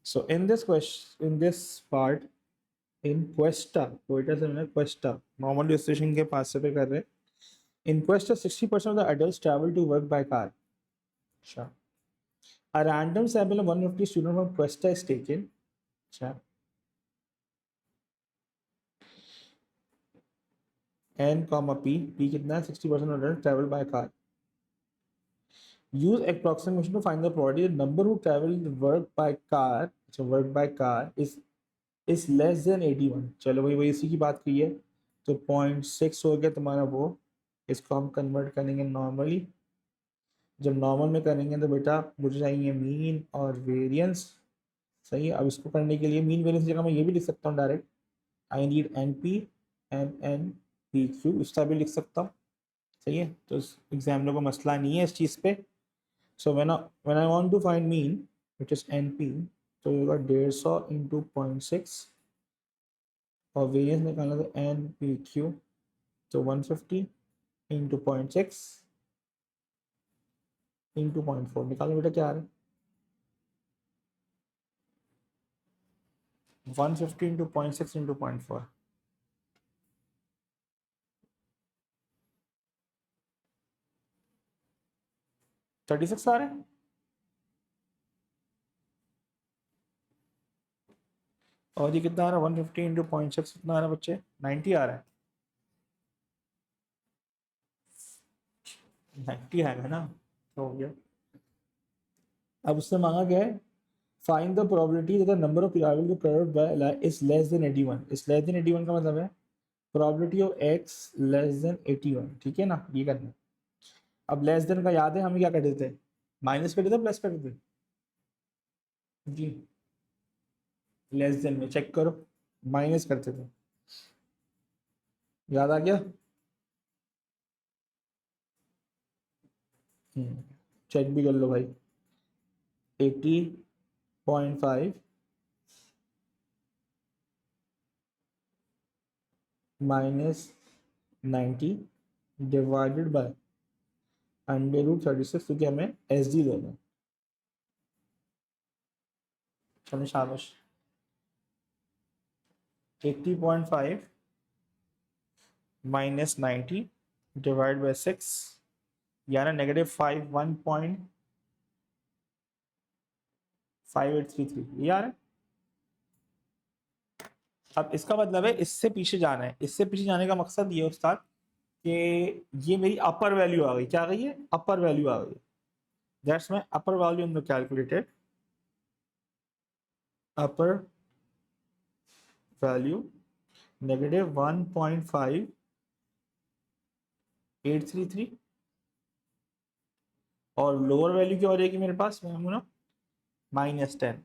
So in this question, in this part, in Cuesta, Quetta से मैंने Cuesta, normal station के पास से पे कर रहे हैं. In Cuesta, 60% of the adults travel to work by car. अच्छा. A random sample of 150 students from Cuesta is taken. अच्छा. N, P. P कितना है? 60% of adults travel by car. Use approximation to find the probability the number who travel work by car, so work by car is less than 81. चलो भाई वही इसी की बात की है. तो 0.6 हो गया तुम्हारा वो. इसको हम कन्वर्ट करेंगे नॉर्मली. जब नॉर्मल में करेंगे तो बेटा मुझे चाहिए मीन और वेरिएंस. सही है. अब इसको करने के लिए मीन वेरिएंस की जगह मैं ये भी लिख सकता हूँ direct. I need n p n p q, इसका भी लिख सकता हूँ. सही है. तो एग्जामिनर को मसला नहीं है इस चीज़ पे. So when I want to find mean, which is NP, so you got 150 into 0.6 और वेरिएंस निकालना तो NPQ, तो 150 into 0.6 into 0.4 निकालो बेटा क्या आ रहा है. 150 into 0.6 into 0.4, 36 आ रहा है. और ये कितना आ रहा है? 150 into 0.6 कितना आ रहा है बच्चे? 90 आ रहा है. 90 आएगा ना, तो हो गया. अब उससे मांगा क्या है? Find the probability that the number of people to covered by is less than 81. इस लेस देन 81 का मतलब है probability of x less than 81. ठीक है ना, ये करना है. अब लेस देन का याद है हमें क्या कर देते थे? माइनस कर देते, प्लस कर देते जी. लेस देन में चेक करो, माइनस करते थे. याद आ गया. चेक भी कर लो भाई. 80.5 माइनस 90 डिवाइडेड बाय √36, क्योंकि हमें एस डी लेना है. चलो शाबाश. 80.5 माइनस 90 डिवाइड बाय 6, यानी -5 1.5833. यार अब इसका मतलब है इससे पीछे जाना है. इससे पीछे जाने का मकसद ये उस्ताद कि ये मेरी अपर वैल्यू आ गई. क्या आ गई है? अपर वैल्यू आ गई. That's my upper value in the calculated. Upper value -1.5833. और लोअर वैल्यू क्या हो जाएगी मेरे पास? मैं हूँ ना -10.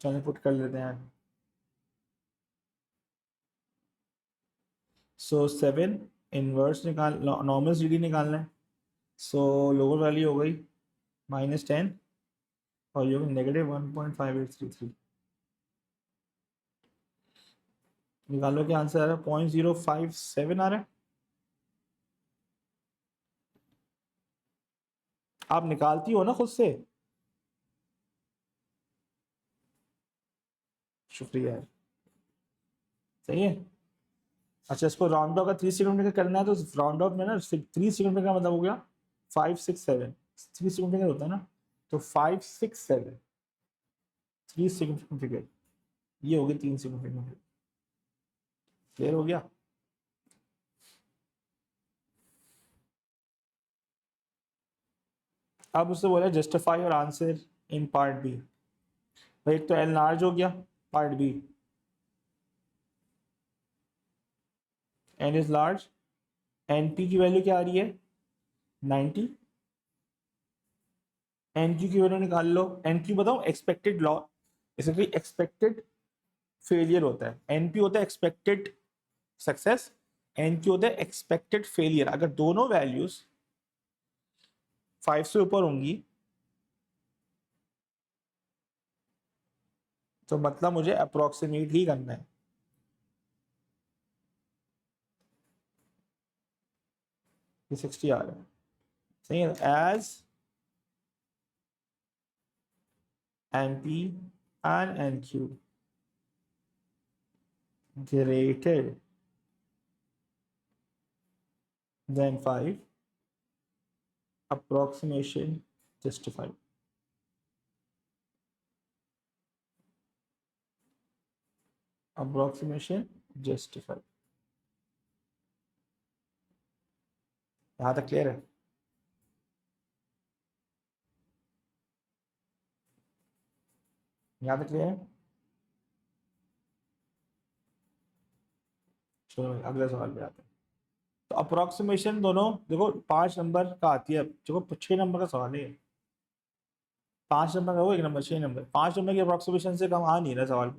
चलो पुट कर लेते हैं. सो 7 इनवर्स निकाल, नॉर्मल सी डी निकालना है. सो लोअर वैल्यू हो गई -10 और ये -1.5833. निकालो क्या आंसर आ रहा है? 0.057 आ रहा है. आप निकालती हो ना खुद से. शुक्रिया है. सही है. अच्छा, इसको राउंड ऑफ का 3 सेकंड का करना है तो राउंड ऑफ में ना 3 सेकंड का मतलब हो गया 567. 3 सेकंड का होता है ना, तो 567 3 सेकंड फिगर. ये हो गया 3 सेकंड फिगर. क्लियर हो गया. अब उससे बोला जस्टिफाई और आंसर इन पार्ट बी. भाई एक तो एल लार्ज हो गया. Part B n is large. N p की वैल्यू क्या आ रही है? 90. एन क्यू की वैल्यू निकाल लो. एन क्यू बताओ एक्सपेक्टेड लॉ. इसलिए एक्सपेक्टेड फेलियर होता है. एन पी होता है एक्सपेक्टेड सक्सेस. एन क्यू होता है एक्सपेक्टेड फेलियर. अगर दोनों वैल्यूज 5 से ऊपर होंगी तो मतलब मुझे अप्रोक्सीमेट ही करना है. ये 60 आ रहा है. सही है. As NP and NQ greater than 5, approximation justified. Approximation justified. यहाँ तक क्लियर है? यहाँ तक क्लियर है? चलो अगले सवाल पे आते हैं। तो अप्रोक्सीमेशन दोनों देखो 5 नंबर का आती है, देखो 6 नंबर का सवाल है। 5 नंबर का वो 1 नंबर 6 नंबर 5 नंबर की अप्रोक्सीमेशन से कम आ नहीं रहा सवाल।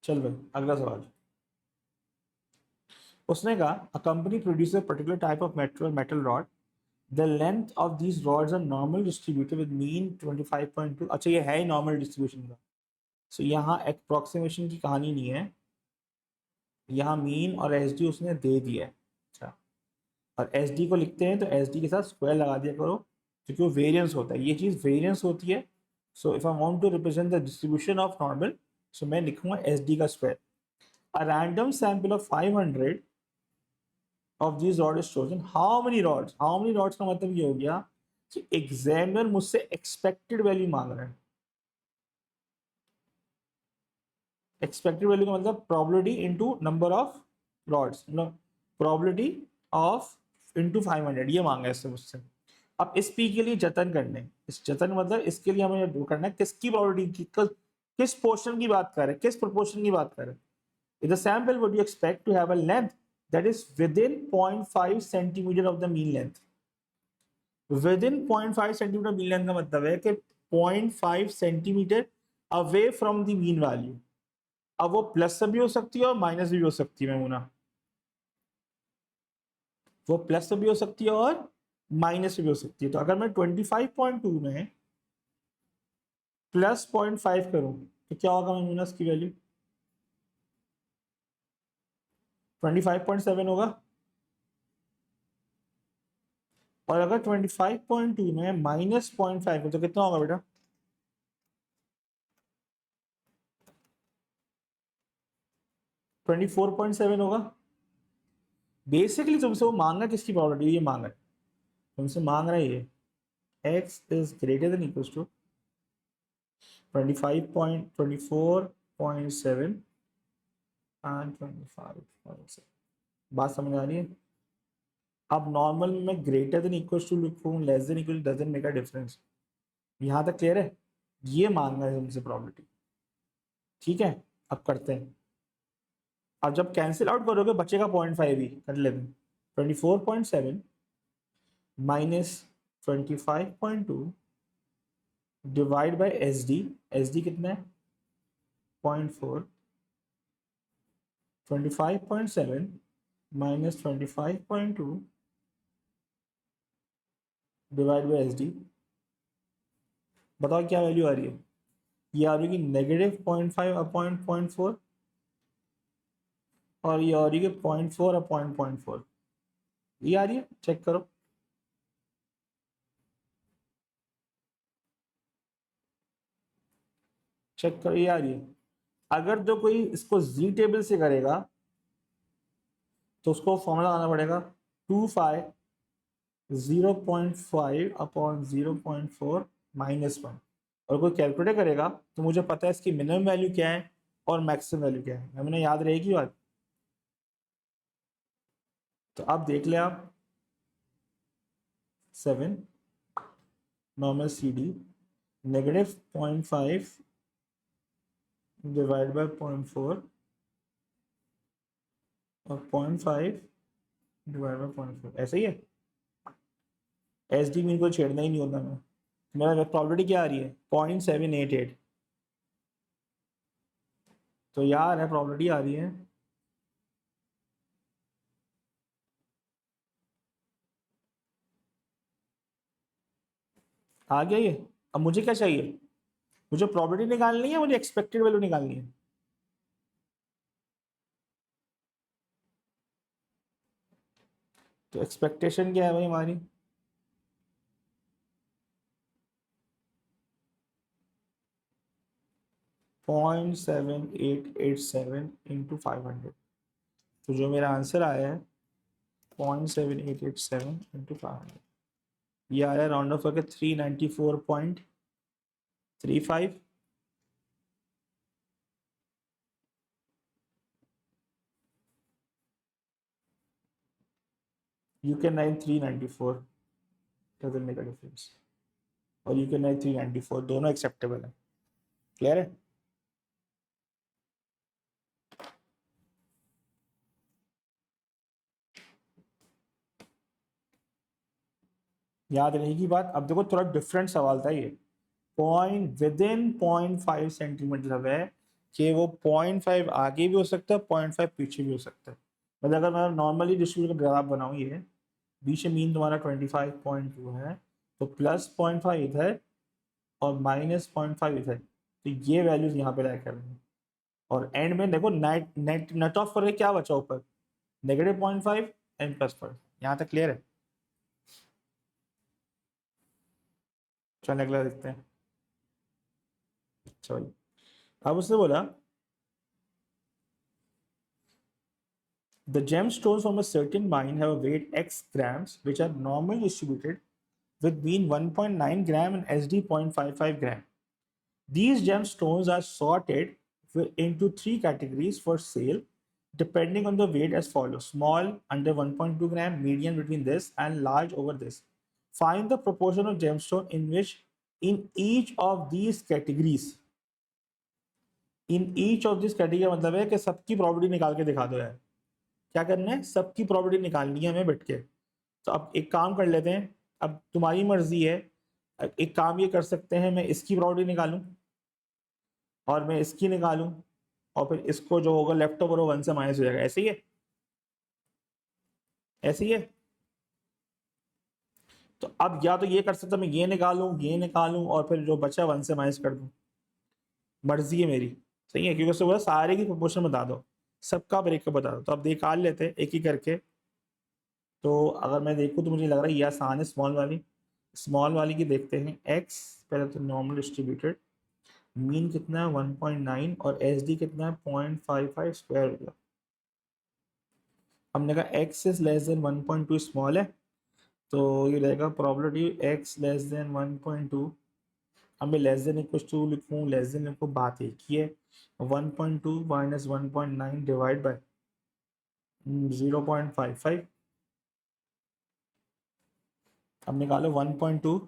चल भाई अगला सवाल। उसने कहा a company produce particular type of metal rod, the length of these rods are normal distributed with mean 25.2। अच्छा ये है ही नॉर्मल डिस्ट्रीब्यूशन का, सो यहाँ अप्रोक्सीमेशन की कहानी नहीं है, यहाँ मीन और एस डी उसने दे दिया है। अच्छा, और एस डी को लिखते हैं तो एस डी के साथ स्क्वायर लगा दिया करो, क्योंकि वो वेरियंस होता है, ये चीज़ वेरियंस होती है। So if I want to represent the distribution of normal, so मैं लिखूंगा एस डी का square. A random sample of 500 of this rod is chosen. How many rods, how many rods का मतलब ये हो गया कि एग्जामिनर मुझसे एक्सपेक्टेड वैल्यू मांग रहे हैं। एक्सपेक्टेड वैल्यू का मतलब probability into number of rods, मतलब प्रोबेबिलिटी ऑफ इनटू 500 ये मांगा है इससे मुझसे। अब इस पी के लिए जतन करने, इस जतन मतलब इसके लिए हमें करना है किसकी प्रोबेबिलिटी की, किस पोर्शन की बात कर रहे हैं, किस प्रोपोर्शन की बात कर रहे हैं। In the sample, would you expect to have a length that is within 0.5 centimeter of the mean length? Within 0.5 centimeter mean length का मतलब है कि 0.5 centimetre away from the mean value. अब वो प्लस से भी हो सकती है और माइनस भी हो सकती है मैमूना, वो प्लस से भी हो सकती है और माइनस से भी हो सकती है। तो अगर मैं 25.2 में प्लस 0.5 करूं तो क्या होगा मैमूना इसकी वैल्यू? 25.7 होगा। और अगर 25.2 में माइनस 0.5 तो कितना होगा बेटा? 24.7 होगा। बेसिकली तुमसे वो मांगा किसकी प्रोबेबिलिटी, ये मांग रहा है तुमसे, मांग रहा है ये x is greater than equals to 24.7 and 25.7। बात समझ आ रही है? अब नॉर्मल में मैं ग्रेटर देन इक्वल्स टू लिखूं, less than equal doesn't make a difference. यहाँ तक क्लियर है? ये मांगा है तुमसे प्रोबेबिलिटी। ठीक है, अब करते हैं। अब जब कैंसिल आउट करोगे बचेगा 0.5 ही, कर लेते हैं। 24.7 minus 25.2 divide by S D, S D कितना है? 0.4। 25.7 minus 25.2 divide by S D, बताओ क्या वैल्यू आ रही है? ये आ रही है कि नेगेटिव 0.5 अपॉइंट 0.4, और ये आ रही है 0.4 अपॉइंट 0.4। ये आ रही है, चेक करो। चेक करो, ये आ रही है। अगर जो कोई इसको जी टेबल से करेगा तो उसको फॉर्मूला आना पड़ेगा 2 0.5 अपॉन 0.4 माइनस 1। और कोई कैलकुलेट करेगा तो मुझे पता है इसकी मिनिमम वैल्यू क्या है और मैक्सिमम वैल्यू क्या है, हमें याद रहेगी बात। तो अब देख ले आप 7 normal C D negative 0.5 divide by 0.4 और 0.5 डिवाइड बाई 0.4, ऐसा ही है। एस डी मीन को छेड़ना ही नहीं होता मैं। मेरा प्रॉपर्टी क्या आ रही है? 0.788। तो यार है प्रॉपर्टी आ रही है आ गया ये। अब मुझे क्या चाहिए? मुझे प्रॉपर्टी निकालनी है, मुझे एक्सपेक्टेड वैल्यू निकालनी है। तो एक्सपेक्टेशन क्या है भाई हमारी? 0.7887 इंटू 500। तो जो मेरा आंसर आया है 0.7887 इंटू 500, ये आ रहा है राउंड ऑफ करके 394.35। You can nine 394, doesn't make a difference, और यू कैन नाइन 394, दोनों एक्सेप्टेबल है। क्लियर है? याद रहेगी बात। अब देखो थोड़ा डिफरेंट सवाल था ये, पॉइंट विद इन 0.5 सेंटीमीटर है कि वो 0.5 आगे भी हो सकता है, 0.5 पीछे भी हो सकता है। मतलब अगर मैं नॉर्मली डिस्ट्रीब्यूशन का ग्राफ बनाऊं, ये बीच में मीन तुम्हारा 25.2 है, तो प्लस 0.5 इधर और माइनस 0.5 इधर, तो ये वैल्यूज यहाँ पे लाया करेंगे। और एंड में देखो नेट नेट नेट ऑफ करके क्या बचा ऊपर, -0.5 एंड +5। यहाँ तक क्लियर है? चलो अगला देखते हैं। चलो अब उसने बोला the gemstones from a certain mine have a weight x grams which are normally distributed with mean 1.9 gram and SD 0.55 gram. These gemstones are sorted into three categories for sale depending on the weight as follows: small under 1.2 gram, medium between this, and large over this. Find the proportion of gemstone in which in each of these categories. In each of this category मतलब है कि सबकी property निकाल के दिखा दो यार। क्या करना है? सबकी प्रॉपर्टी निकालनी है हमें बैठ के। तो अब एक काम कर लेते हैं, अब तुम्हारी मर्जी है। एक काम ये कर सकते हैं, मैं इसकी प्रॉपर्टी निकालूं और मैं इसकी निकालूं, और फिर इसको जो होगा लेफ्ट ओवर वो 1 से माइनस हो जाएगा। ऐसे ही है? ऐसे ही है? तो अब या तो ये कर सकता मैं ये निकालूं और फिर जो बचा 1 से माइनस कर दूं। मर्जी है मेरी। सही है? क्योंकि उससे बोला सारे की प्रोपोर्शन बता दो, सबका ब्रेकअप बता दो। तो अब निकाल लेते हैं एक ही करके। तो अगर मैं देखूँ तो मुझे लग रहा है ये आसान है। स्मॉल वाली की देखते हैं। एक्स पहले तो नॉर्मल डिस्ट्रीब्यूटेड, मीन कितना है 1.9 और एस डी कितना है 0.55 स्क्वायर हो गया। हमने कहा x is less then 1.2 small है, तो ये रहेगा प्रोबेबिलिटी एक्स लेस देन 1.2। अब मैं लेस देन इक्वल टू लिखूँ, लेस देन लिखूँ, बात एक ही है। 1.2 माइनस 1.9 डिवाइड बाय 0.55। अब निकालो 1.2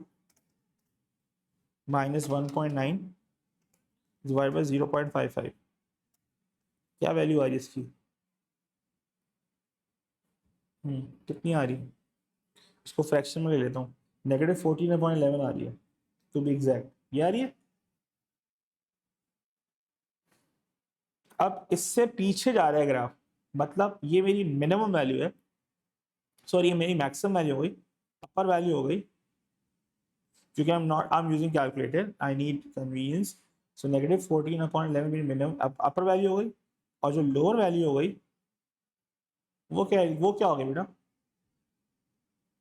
माइनस 1.9 डिवाइड बाय 0.55, क्या वैल्यू आ रही है इसकी? कितनी आ रही है? इसको फ्रैक्शन में ले लेता हूँ। -14.11 आ रही है टू बी एग्जैक्ट। ये आ रही है। अब इससे पीछे जा रहा है ग्राफ, मतलब ये मेरी मिनिमम वैल्यू है, सॉरी ये मेरी मैक्सिमम वैल्यू हो गई, अपर वैल्यू हो गई। क्योंकि I am using calculator, I need convenience. So -14.11 मेरी मिनिमम अपर वैल्यू हो गई, और जो लोअर वैल्यू हो गई वो क्या हो गई बेटा?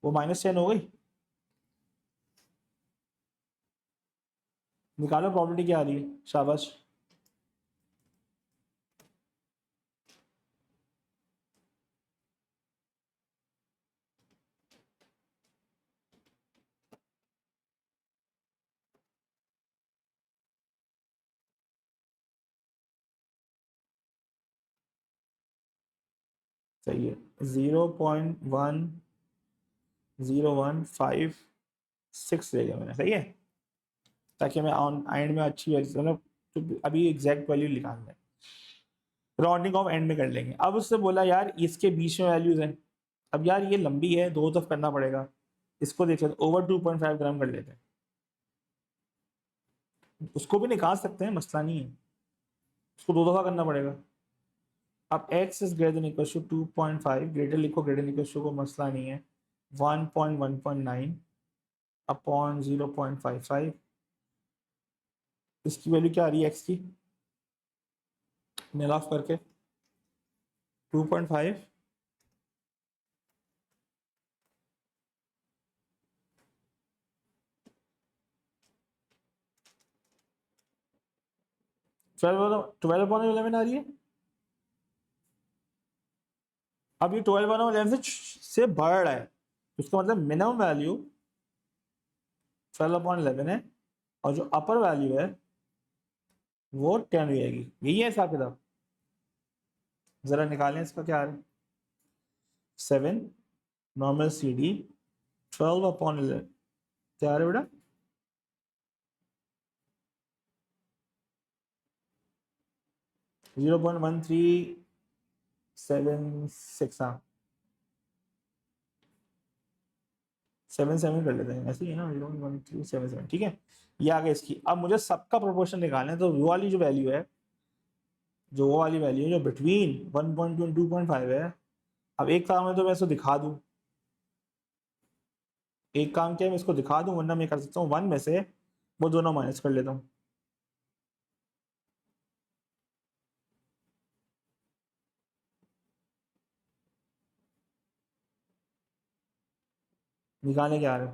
वो -10 हो गई। निकालो प्रॉपर्टी क्या आ रही है। शाबाश। सही है। 0.1015 ले गया मैंने। सही है? ताकि मैं ऑन एंड में अच्छी मतलब तो अभी एग्जैक्ट वैल्यू निकालना है, राउंडिंग ऑफ एंड में कर लेंगे। अब उससे बोला यार इसके बीच में वैल्यूज हैं। अब यार ये लंबी है, दो तरफ करना पड़ेगा। इसको देख लेते ओवर 2.5 ग्राम कर लेते हैं। उसको भी निकाल सकते हैं, मसला नहीं है, उसको दो दफा करना पड़ेगा। अब x is greater than equal to 2.5, greater लिखो, ग्रेटर देन इक्वल टू को मसला नहीं है, 1.1.9 अपॉन 0.55। इसकी वैल्यू क्या आ रही है x की? निल ऑफ करके 2.5 = 12/11 आ रही है। अब ये 12/11 से बढ़ रहा है, उसका मतलब मिनिमम वैल्यू 12/11 है और जो अपर वैल्यू है वो 10 हो जाएगी। यही है हिसाब किताब। जरा निकालें इसका क्या है। 7 नॉर्मल सी डी 12/11 क्या है बेटा? 0.1376। हाँ 7 कर लेते हैं, ऐसे ही है ना, 0.1377। ठीक है, ये आ गया इसकी। अब मुझे सबका प्रोपोर्शन निकालना है, तो वो वाली जो वैल्यू है, जो वो वाली वैल्यू है जो बिटवीन 1.2 और 2.5 है। अब एक काम है तो मैं इसको दिखा दूं, एक काम क्या है मैं इसको दिखा दूं, वरना मैं कर सकता हूँ 1 में से वो दोनों माइनस कर लेता हूँ। निकालने क्या आ रहा है,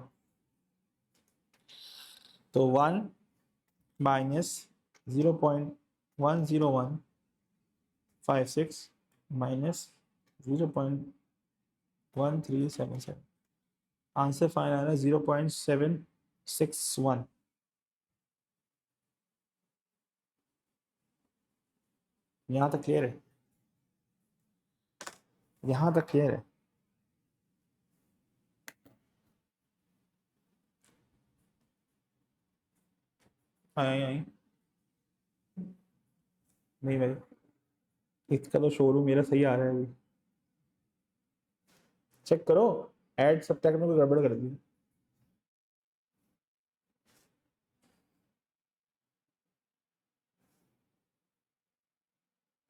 तो 1 माइनस 0.10156 माइनस 0.1377, आंसर फाइनल आ रहा है 0.761। यहाँ तक क्लियर है, यहाँ तक क्लियर है। आई आई नहीं भाई, इसका तो शोरूम मेरा सही आ रहा है अभी, चेक करो। ऐड सब्ट्रैक्ट में कोई गड़बड़ कर दी।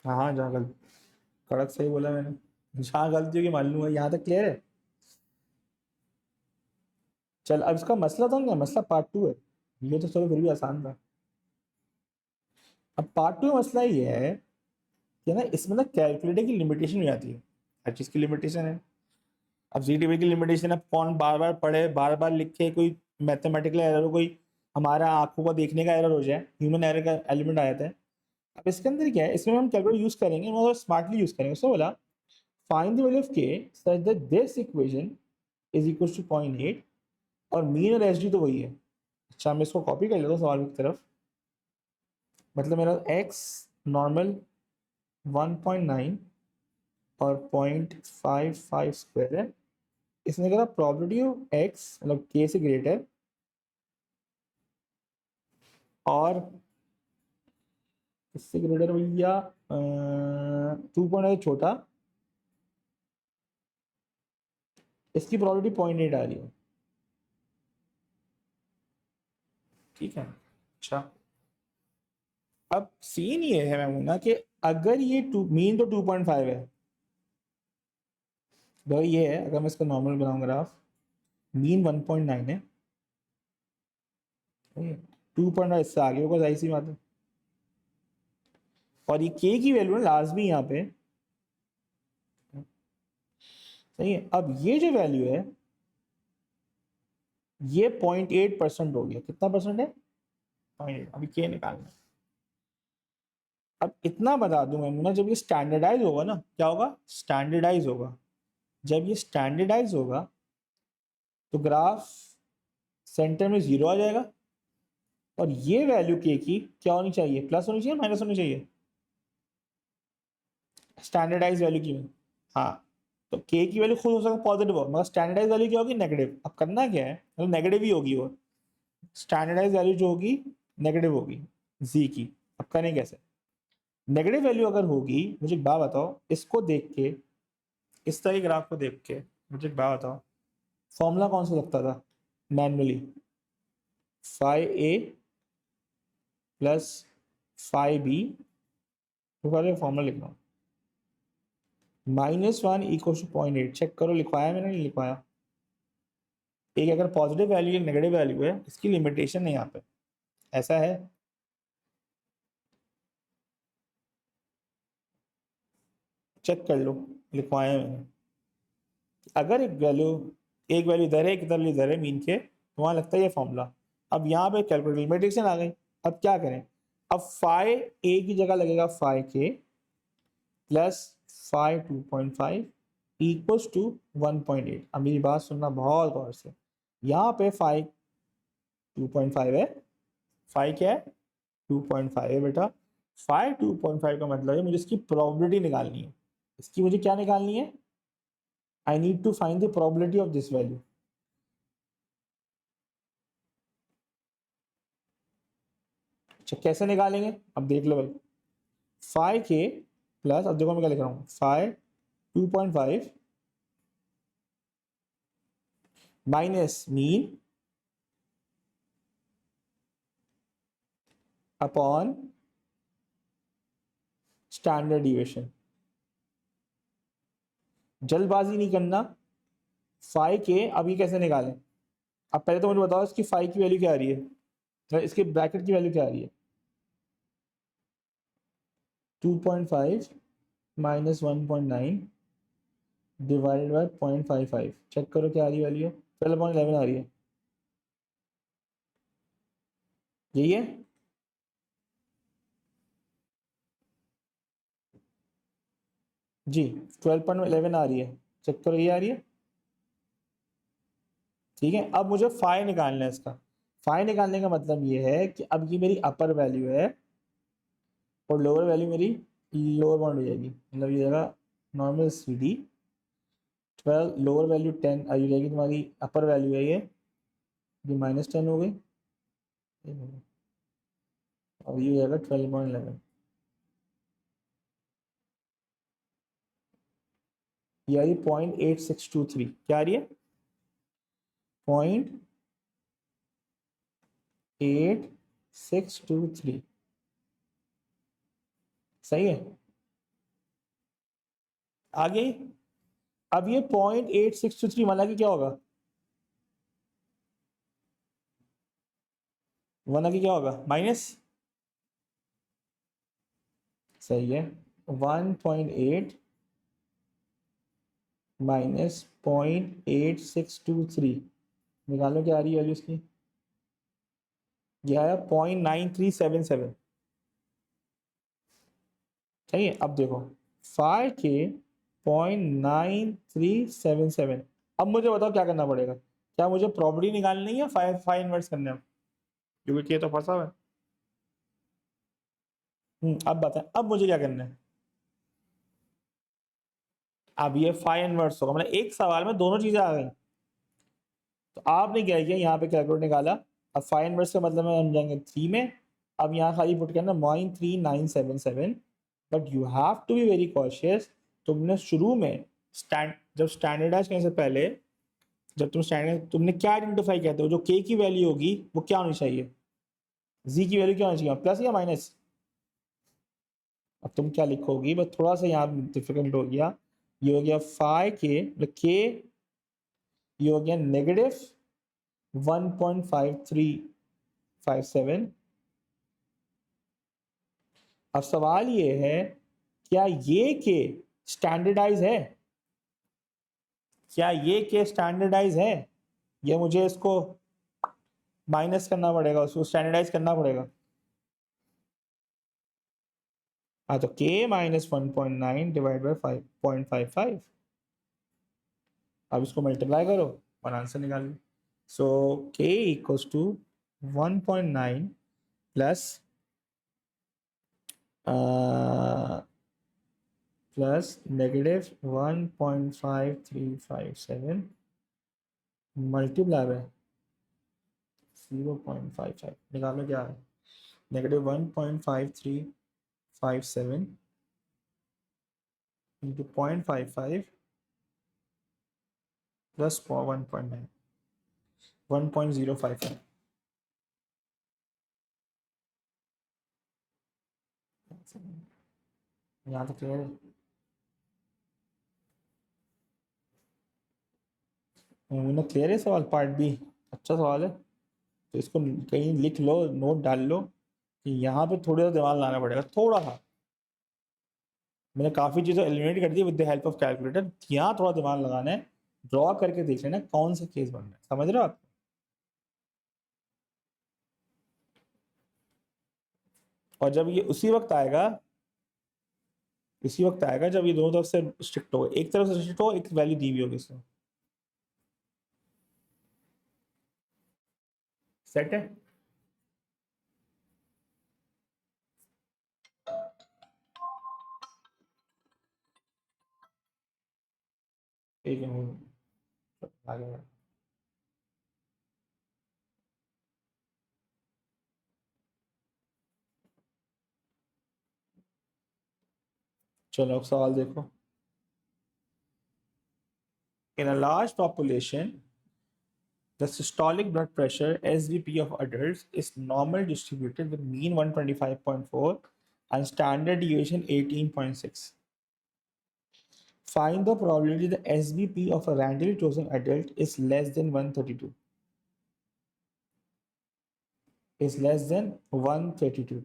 हाँ हाँ, जहाँ गलती, कड़क सही बोला मैंने, जहाँ गलती होगी मान लूंगा। यहाँ तक क्लियर है। चल अब इसका मसला था ना, मसला पार्ट 2 है। ये तो चलो फिर भी आसान था। अब पार्ट 2 में मसला ये है कि ना इसमें ना कैलकुलेटर की लिमिटेशन हो जाती है। हर चीज़ की लिमिटेशन है। अब जी टी की लिमिटेशन है, कौन बार बार पढ़े बार बार लिखे, कोई मैथमेटिकल एरर हो, कोई हमारा आंखों का देखने का एरर हो जाए, ह्यूमन एरर का एलिमेंट आ जाता है। अब इसके अंदर क्या है, इसमें हम कैलकुलेटर यूज करेंगे मगर स्मार्टली यूज करेंगे। उसने बोला find the value of k such that this equation is equal to 0.8, और मीन और एसडी तो वही है। अच्छा मैं इसको कॉपी कर लेता हूँ सवाल की तरफ। मतलब मेरा एक्स नॉर्मल 1.9 और 0.55 स्क्वायर है। इसने कहा प्रॉपर्टी ऑफ एक्स मतलब के से ग्रेटर और इससे ग्रेटर भैया 2.8 छोटा, इसकी प्रॉपर्टी 0.8 आ रही है। ठीक है। अच्छा अब सीन ये है मैमूना कि अगर ये मीन तो 2.5 है, भाई ये है, अगर मैं इसका नॉर्मल बनाऊं ग्राफ, मीन 1.9 है, 2.5 इससे आगे होगा, जाहिर सी बात है। और ये के की वैल्यू है लाजमी यहाँ पे, सही है। अब ये जो वैल्यू है ये 0.8% हो गया। कितना परसेंट है? 0.8। अभी के निकालना है। अब इतना बता दूं मैं मुन्ना, जब ये स्टैंडर्डाइज होगा ना, क्या होगा? स्टैंडर्डाइज होगा। जब ये स्टैंडर्डाइज होगा तो ग्राफ सेंटर में 0 आ जाएगा, और ये वैल्यू के की क्या होनी चाहिए? प्लस होनी चाहिए, माइनस होनी चाहिए? स्टैंडर्डाइज वैल्यू की, हाँ। तो के की वैल्यू खुद हो सकता है पॉजिटिव हो, मगर स्टैंडर्डाइज वैल्यू क्या होगी? नेगेटिव। अब करना क्या है, मतलब नेगेटिव ही होगी वो। स्टैंडर्डाइज वैल्यू जो होगी नेगेटिव होगी जी की। अब करें कैसे? नेगेटिव वैल्यू अगर होगी, मुझे एक बात बताओ, इसको देख के, इस तरह के ग्राफ को देख के मुझे एक बात बताओ, फॉर्मूला कौन सा लगता था मैनुअली? फाइव ए प्लस फाइव बी, तो पहले फॉर्मूला लिख लो। -1 इक्वल टू 0.8। चेक करो लिखवाया मैंने, नहीं लिखवाया? एक अगर पॉजिटिव वैल्यू या नेगेटिव वैल्यू है, इसकी लिमिटेशन है यहाँ पे, ऐसा है। चेक कर लो, लिखवाया मैंने। अगर एक वैल्यू इधर है, एक इधर इधर है मीन के, तो वहाँ लगता है ये फॉर्मूला। अब यहाँ पे कैलकुलेटर लिमिटेशन आ गई। अब क्या करें? अब फाई ए की जगह लगेगा फाई के प्लस फाई 2.5 इक्वल्स टू 1.8। अब मेरी बात सुनना बहुत गौर से, यहाँ पे फाई 2.5 है, फाई क्या है 2.5 है बेटा। फाई 2.5 का मतलब है मुझे इसकी प्रोबेबिलिटी निकालनी है। इसकी मुझे क्या निकालनी है? I need to find the probability of this value. अच्छा कैसे निकालेंगे? अब देख लो भाई, फाई के प्लस, अब देखो मैं क्या लिख रहा हूँ, phi 2.5 minus mean upon standard deviation. जल्दबाजी नहीं करना। फाई के अभी कैसे निकालें? अब पहले तो मुझे बताओ इसकी फाई की वैल्यू क्या आ रही है, तो इसके ब्रैकेट की वैल्यू क्या आ रही है? 2.5 माइनस 1.9 डिवाइडेड बाय 0.55। चेक करो क्या आ रही है वैल्यू, 12.11 आ रही है। यही है। जी 12.11 आ रही है, चेक करो ये आ रही है। ठीक है, अब मुझे फाई निकालना है इसका। फाई निकालने का मतलब ये है कि अब ये मेरी अपर वैल्यू है और लोअर वैल्यू मेरी लोअर बाउंड हो जाएगी, मतलब ये जगह normal C D 12, lower value 10 आ जाएगी तुम्हारी, अपर वैल्यू है ये -10 हो गई, और ये हो जाएगा 12.11। ये आ रही 0.8623, क्या आ रही है? 0.8623, सही है। आगे अब ये 0.8623 वाला की क्या होगा? वन की क्या होगा? माइनस, सही है। 1.8 माइनस 0.8623, निकालो क्या आ रही है वैल्यू इसकी? यह आया 0.9377। सही है। अब देखो फाइव के 0.9377। अब मुझे बताओ क्या करना पड़ेगा? क्या मुझे प्रॉपर्टी निकालनी है या फाइव फाइव इनवर्स करना है? क्योंकि ये तो फंसा हुआ है। अब बताएं, अब मुझे क्या करना है? अब ये फाइव इनवर्स होगा, मतलब एक सवाल में दोनों चीजें आ गई। तो आपने क्या किया, यहाँ पे कैलकुलेट निकाला। अब फाइव इनवर्स का मतलब है हम जाएंगे 3 में। अब यहाँ खाली पुट करना 0.3977। But you have to be very cautious. तुमने शुरू में जब स्टैंडर्डाइज करने से पहले, जब तुमने क्या आइडेंटिफाई किया था, जो के की वैल्यू होगी वो क्या होनी चाहिए? जी की वैल्यू क्या होनी चाहिए, प्लस या माइनस? अब तुम क्या लिखोगी, बस थोड़ा सा यहाँ डिफिकल्ट हो गया। ये हो गया फाइव के, ये हो गया -1.5357। अब सवाल ये है, क्या ये के स्टैंडर्डाइज है? क्या ये के स्टैंडर्डाइज है? ये मुझे इसको माइनस करना पड़ेगा, उसको स्टैंडर्डाइज करना पड़ेगा। हाँ, तो के -1.9 डिवाइड बाई 5.55। अब इसको मल्टीप्लाई करो और आंसर निकाल लो। So k equals to 1.9 plus -1.5357 multiply by 0.55। निकालो क्या है? -1.5357 इंटू 0.55 प्लस 1.9, 1.055। यहाँ तक क्लियर है? क्लियर है सवाल पार्ट बी? अच्छा सवाल है, तो इसको कहीं लिख लो, नोट डाल लो कि यहाँ पे थोड़ा सा दिमाग लाना पड़ेगा, थोड़ा सा। मैंने काफ़ी चीज़ें एलिमिनेट कर दी with the help of calculator, यहाँ थोड़ा दिमाग लगाना है। ड्रॉ करके देख लेना कौन सा केस बन रहा है, समझ रहे हो आप? और जब ये उसी वक्त आएगा जब ये दोनों तरफ से स्ट्रिक्ट हो, एक तरफ से स्ट्रिक्ट हो, एक वैल्यू दी हुई होगी इसमें। सेट है। ठीक है, आगे। चलो अब सवाल देखो। In a large population the systolic blood pressure SBP of adults is normal distributed with mean 125.4 and standard deviation 18.6. Find the probability the SBP of a randomly chosen adult is less than 132. Is less than 132.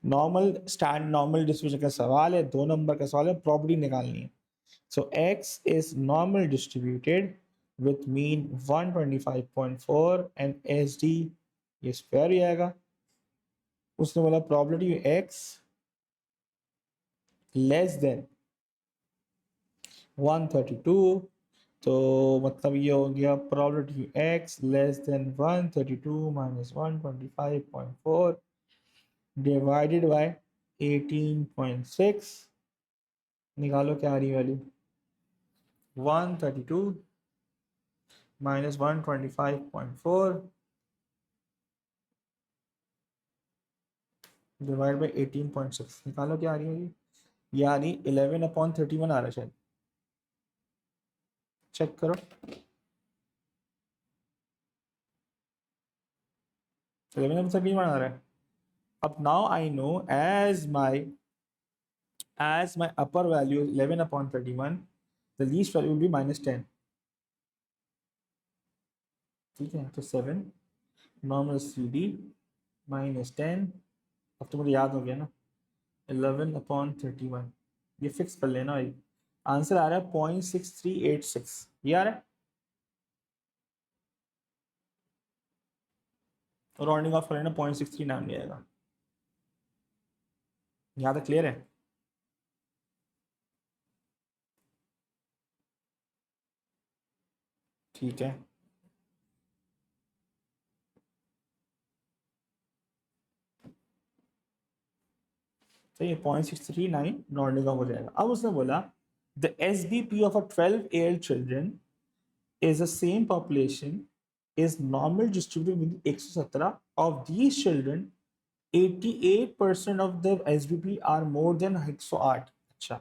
Normal distribution का सवाल है, 2 number का सवाल है, property निकालनी है। So X is normal distributed with mean 125.4 and SD ये square ही आएगा। उसने बोला प्रॉपर्टी X लेस देन 132, तो मतलब ये हो गया property X less than 132 minus 125.4 divided by 18.6। निकालो क्या आ रही वैल्यू। 132 माइनस 125.4 डिवाइड बाई 18.6, निकालो क्या आ रही होगी। यानी 11/31 आ रहा है शायद, चेक करो। 11/31 आ रहा है। अब now I know as my upper value is 11/31, the least value will be -10। ठीक है, तो 7 नॉर्मल CD -10। अब तो मुझे याद हो गया ना, 11/31 ये फिक्स कर लेना भाई। आंसर आ रहा है 0.6386, ये आ रहा है। राउंडिंग ऑफ करें ना 0.69 नहीं आएगा। यहाँ तक क्लियर है। ठीक है, तो ये 0.639 राउंडिंग ऑफ हो जाएगा। अब उसने बोला the SBP of a 12 AL children is the same population is normal distributed with 117 of these children 88% of the SBP are more than 108। अच्छा,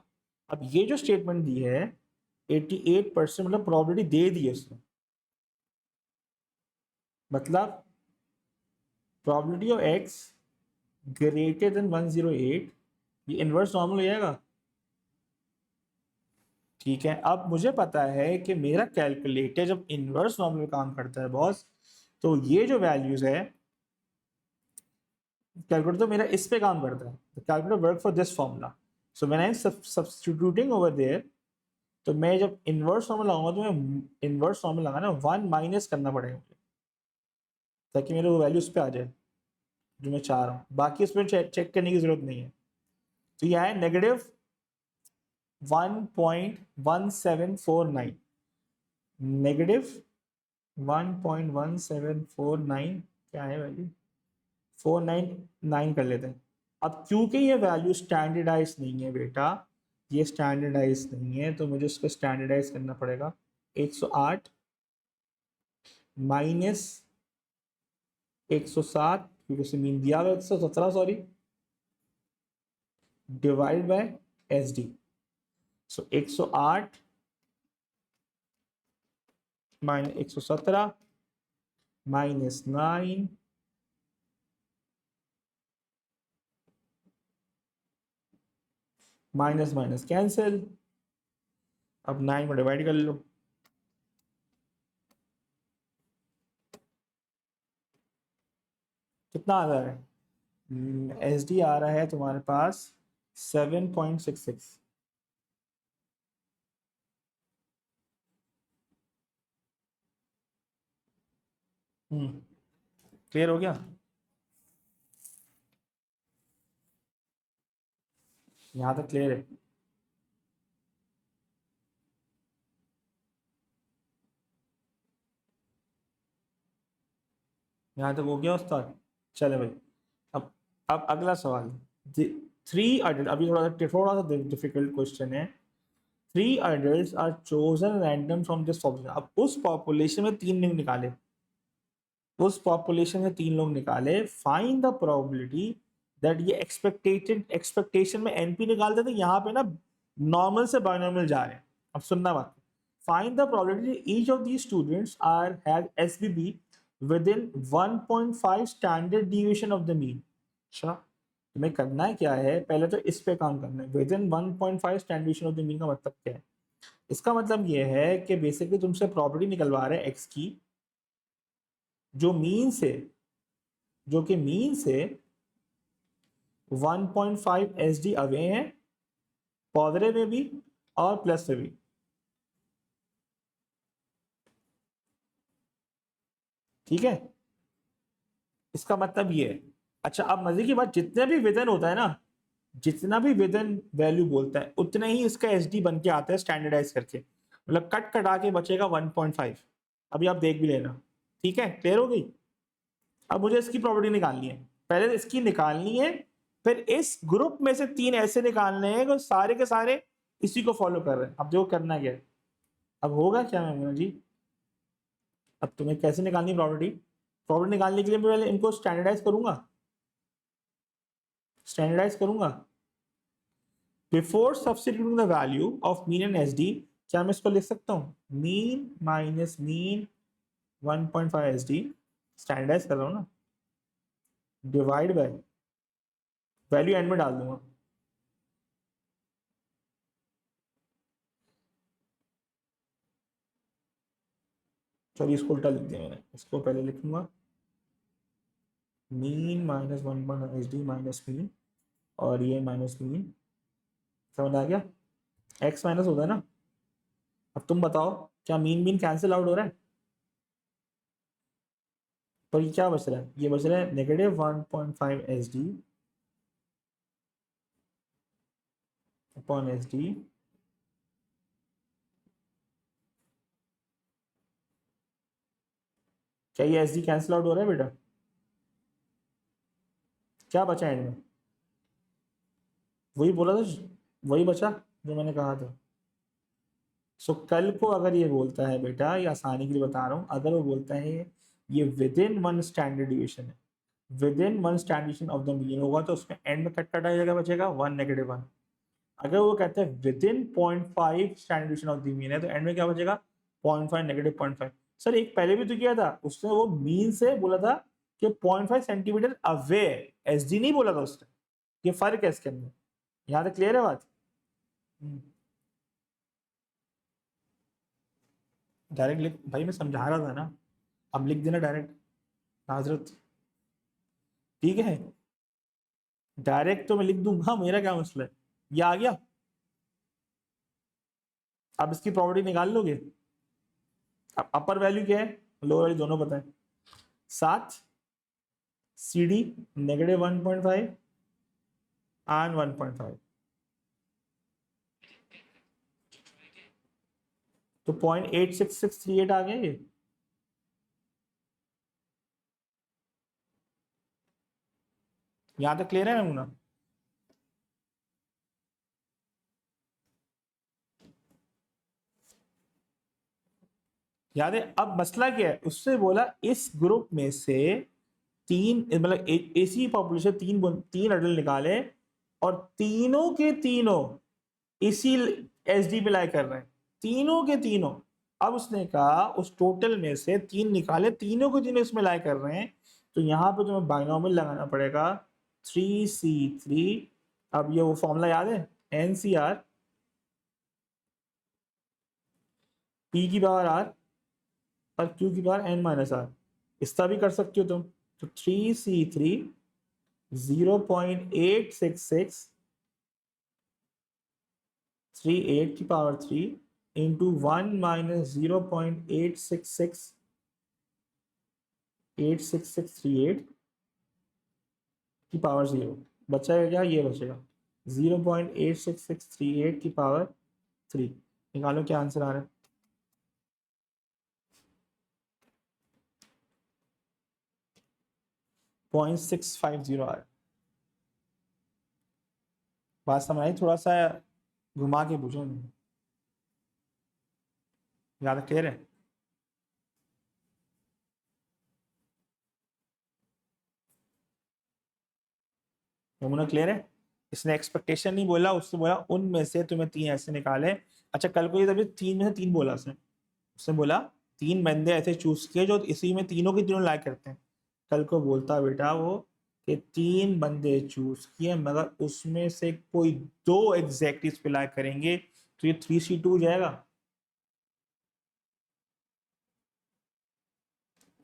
अब ये जो स्टेटमेंट दी है 88% मतलब प्रोबेबिलिटी दे दी है उसने, मतलब probability of x greater than 108, ये इनवर्स नॉर्मल हो जाएगा। ठीक है, अब मुझे पता है कि मेरा कैलकुलेटर जब इनवर्स नॉर्मल में काम करता है बॉस, तो ये जो वैल्यूज है कैलकुलेटर तो मेरा इस पे काम करता है, calculator work for this formula. So when I am substituting over there, तो मैं जब इनवर्स नॉर्मल लगाऊंगा तो मैं इनवर्स नॉर्मल लगाना 1 माइनस करना पड़ेगा मुझे, ताकि मेरे वो वैल्यू उस पर आ जाए जो मैं चाह रहा हूँ। बाकी उसमें चेक करने की जरूरत नहीं है। तो यह है -1.1749, -1.1749 क्या है वैल्यू, 499 कर लेते हैं। अब क्योंकि ये वैल्यू स्टैंडर्डाइज नहीं है बेटा, ये स्टैंडर्डाइज नहीं है, तो मुझे उसको स्टैंडर्डाइज करना पड़ेगा। 108 माइनस 107, क्योंकि उसे मीन दिया हुआ 117 sorry, divide by SD। So 108 minus 117 -9 minus minus cancel. अब 9 को डिवाइड कर लो, कितना आ रहा है। SD आ रहा है तुम्हारे पास 7.66। क्लियर हो गया। यहाँ तक क्लियर है? यहाँ तक हो गया उस्ताद? चले भाई, अब अगला सवाल। थ्री अडल्ट, अभी थोड़ा सा डिफिकल्ट क्वेश्चन है। Three adult are chosen random from this population. अब उस पॉपुलेशन में तीन लोग निकाले, उस पॉपुलेशन में तीन लोग निकाले, फाइंड द प्रोबेबिलिटी दैट, ये एक्सपेक्टेशन में एनपी निकालते थे, यहाँ पे ना नॉर्मल से बायनॉर्मल जा रहे हैं। अब सुनना बात, find the probability each of these students are has SBB within 1.5 standard deviation of the mean. अच्छा, तुम्हें करना है क्या है, पहले तो इस पे काम करना है। With in 1.5 standard deviation of the mean का मतलब क्या है? इसका मतलब ये है कि बेसिकली तुमसे प्रॉपर्टी निकलवा रहे हैं एक्स की, जो मीन से, जो कि मीन से 1.5 एसडी अवे हैं, पॉजिटिव में भी और प्लस में भी। ठीक है, इसका मतलब ये है। अच्छा, अब मजे की बात, जितने भी विदन होता है ना, जितना भी विदन वैल्यू बोलता है, उतना ही इसका एसडी बन के आता है स्टैंडर्डाइज करके, मतलब कट कटा के बचेगा 1.5। अभी आप देख भी लेना। ठीक है, क्लियर हो गई? अब मुझे इसकी प्रॉपर्टी निकालनी है, पहले इसकी निकालनी है, फिर इस ग्रुप में से तीन ऐसे निकालने हैं जो सारे के सारे इसी को फॉलो कर रहे हैं। अब देखो करना क्या है, अब होगा क्या मैं जी, अब तुम्हें कैसे निकालनी प्रॉपर्टी? प्रॉपर्टी निकालने के लिए मैं पहले इनको स्टैंडर्डाइज करूंगा। Before substituting the value of mean and SD, क्या मैं इसको लिख सकता हूँ mean minus mean 1.5 SD, standardise कर रहा हूँ ना, डिवाइड बाय वैल्यू एंड में डाल दूंगा। चलिए इसको उल्टा लिख दिया मैंने, इसको पहले लिखूंगा mean minus 1.5 H D minus mean, और ये माइनस मीन। समझ आ गया? एक्स माइनस होता है ना। अब तुम बताओ, क्या मीन मीन कैंसिल आउट हो रहा है? तो ये क्या बच रहा है? ये बच रहा है -1.5 H D upon H D, क्या ये एच डी कैंसिल आउट हो रहा है बेटा? क्या बचा एंड में? वही बोला था, वही बचा जो मैंने कहा था। सो कल को अगर ये बोलता है बेटा, ये आसानी के लिए बता रहा हूँ, अगर वो बोलता है ये within one standard deviation है, within one standard deviation of the mean होगा, तो उसमें एंड में कट कटा जगह बचेगा 1 -1। अगर वो कहते हैं with in 0.5 standard deviation of the mean है, तो एंड में क्या बचेगा? 0.5 -0.5। सर एक पहले भी तो किया था उसने, वो मीन से बोला था कि 0.5 सेंटीमीटर अवे, एसडी नहीं बोला था उसने। ये फर्क है इसके अंदर। यहाँ तक क्लियर है बात? डायरेक्ट लिख भाई, मैं समझा रहा था ना, अब लिख देना डायरेक्ट हाजरत। ठीक है, डायरेक्ट तो मैं लिख दूंगा, मेरा क्या मसला है। ये आ गया? अब इसकी प्रॉपर्टी निकाल लोगे। अब अपर वैल्यू क्या है, लोअर वैल्यू दोनों पता है। 7 सी डी -1.5 एंड 1.5, तो 0.86638 आ गया ये। यहां तक क्लियर है नमूना? याद है? अब मसला क्या है, उससे बोला इस ग्रुप में से तीन, मतलब ऐसी पॉपुलेशन तीन तीन अडल्ट निकाले, और तीनों के तीनों इसी एसडी पे लाई कर रहे हैं, तीनों के तीनों। अब उसने कहा उस टोटल में से तीन निकाले, तीनों के तीनों इसमें लाई कर रहे हैं, तो यहाँ पे तुम्हें बाइनोमियल लगाना पड़ेगा 3C3। अब ये वो फॉर्मूला याद है, NCR P की पावर R और Q की पावर N-R। इसका भी कर सकते हो तुम। तो 3C3 0.866 38 की पावर 3 इंटू 1 माइनस 0.866 की पावर 0 बचा है क्या? ये बचेगा 0.86638 की पावर 3। निकालो क्या आंसर आ रहा है। 0.650 आ रहा है। बात समझ आई? थोड़ा सा घुमा के पूछो। ज़्यादा क्लियर है? यमुना क्लियर है? इसने एक्सपेक्टेशन नहीं बोला, उसने बोला उनमें से तुम्हें 3 ऐसे निकाले। अच्छा, कल को ये तभी 3 में से 3 बोला उसने बोला 3 बंदे ऐसे चूज किए जो इसी में तीनों के तीनों लाइक करते हैं। कल को बोलता बेटा वो कि 3 बंदे चूज किए मगर उसमें से कोई 2 एग्जैक्ट इस पे लाइक करेंगे, तो ये 3C2 हो जाएगा।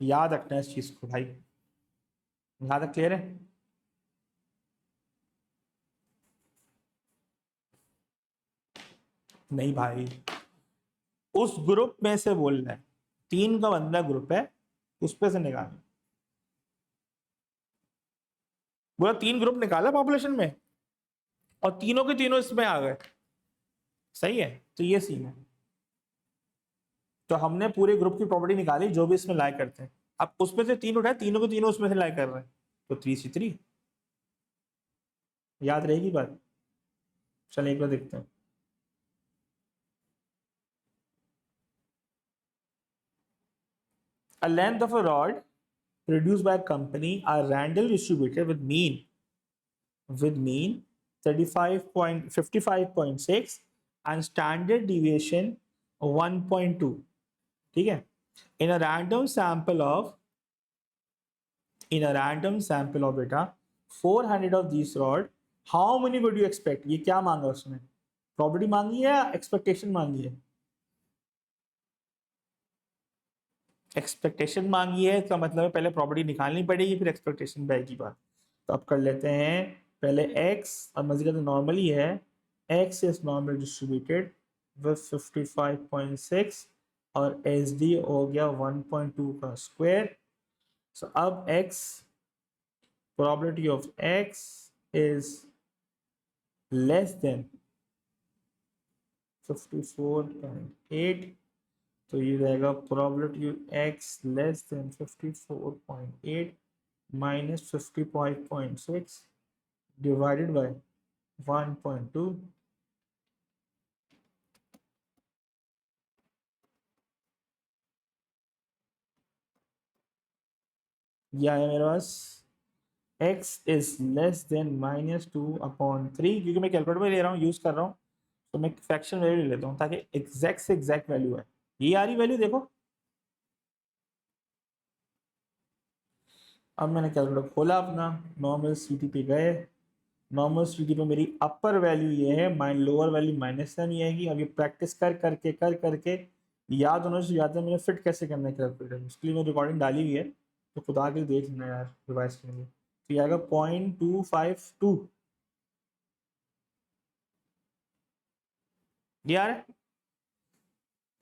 याद रखना इस चीज को भाई। यहाँ तक क्लियर है? नहीं भाई, उस ग्रुप में से बोल रहा है, 3 का बंदा ग्रुप है, उस पे से निकालना। बोला 3 ग्रुप निकाला पॉपुलेशन में और तीनों के तीनों इसमें आ गए। सही है, तो ये सीन है। तो हमने पूरे ग्रुप की प्रॉपर्टी निकाली जो भी इसमें लाइक करते हैं। अब उसमें से 3 उठाए, तीनों के तीनों उसमें से लाइक कर रहे हैं, तो 3C3। याद रहेगी बात? चलिए एक बार देखते हैं। A length of a rod produced by a company are randomly distributed with mean 35.55.6 and standard deviation 1.2। ठीक है। in a random sample of beta 400 of these rod, how many would you expect? ये क्या मांगा उसने? Property मांगी है या expectation मांगी है? एक्सपेक्टेशन मांगी है, इसका मतलब है पहले प्रॉपर्टी निकालनी पड़ेगी फिर एक्सपेक्टेशन पे आएगी बात। तो अब कर लेते हैं पहले x, और मजे का तो नॉर्मल ही है। x is normal distributed with 55.6 और SD हो गया 1.2 का स्क्वायर। सो अब x, probability of x is less than 54.8, तो ये रहेगा probability of x less than 54.8 minus 55.6 divided by 1.2। यह है मेरे पास x is less than -2/3, क्योंकि मैं कैलकुलेटर में ले रहा हूँ, यूज कर रहा हूँ, तो मैं फ्रैक्शन वैल्यू ले लेता हूँ ताकि एग्जैक्ट से एग्जैक्ट वैल्यू है। ये आ रही वैल्यू देखो। अब मैंने कैलकुलेटर खोला अपना, नॉर्मल सीटी पे गए। नॉर्मल सीटी पे मेरी अपर वैल्यू ये है, माइन लोअर वैल्यू -m ही आएगी। अब ये प्रैक्टिस कर करके याद होने से याद है मैंने फिट कैसे करना है कैलकुलेटर, उसके लिए मैं रिकॉर्डिंग डाली हुई है, तो खुदा के लिए देख लेना यार रिवाइज करेंगे। तो ये आएगा 0.252। ये आ रहा है,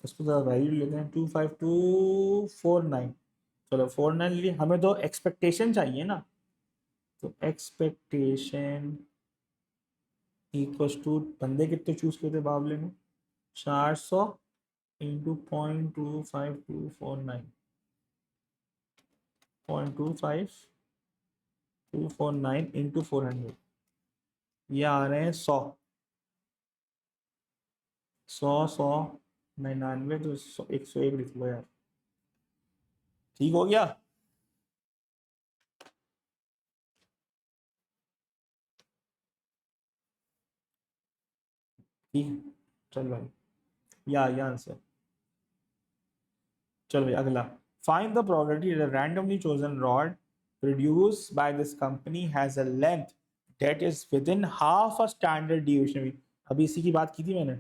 इसको ज़रा वैल्यू लेते हैं 25249। चलो 49 लिए, हमें तो एक्सपेक्टेशन चाहिए ना, तो एक्सपेक्टेशन इक्वल्स टू, बंदे कितने चूज किए थे बाबले में? 400 इंटू 0.25249, 0.25249 इंटू 400, ये आ रहे हैं 100। 100 100 99, तो 101 लिख लो यार। ठीक हो गया? ठीक है, चल भाई, या आंसर। चलो भाई अगला, find the probability that randomly chosen rod produced by this company has a length that is within half a standard deviation। अभी इसी की बात की थी मैंने।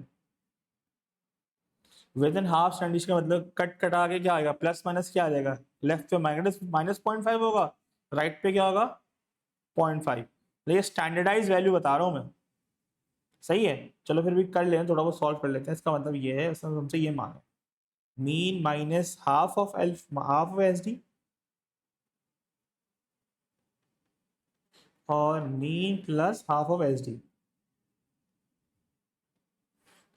विद इन हाफ स्टैंडर्ड का मतलब कट कटा के क्या आएगा, प्लस माइनस क्या आ जाएगा, लेफ्ट पे -0.5 होगा, राइट पे क्या होगा 0.5। ये स्टैंडर्डाइज वैल्यू बता रहा हूँ मैं। सही है, चलो फिर भी कर लें, थोड़ा बहुत सॉल्व कर लेते हैं। इसका मतलब ये है, हमसे ये मांगे mean minus half of SD और mean plus half of SD।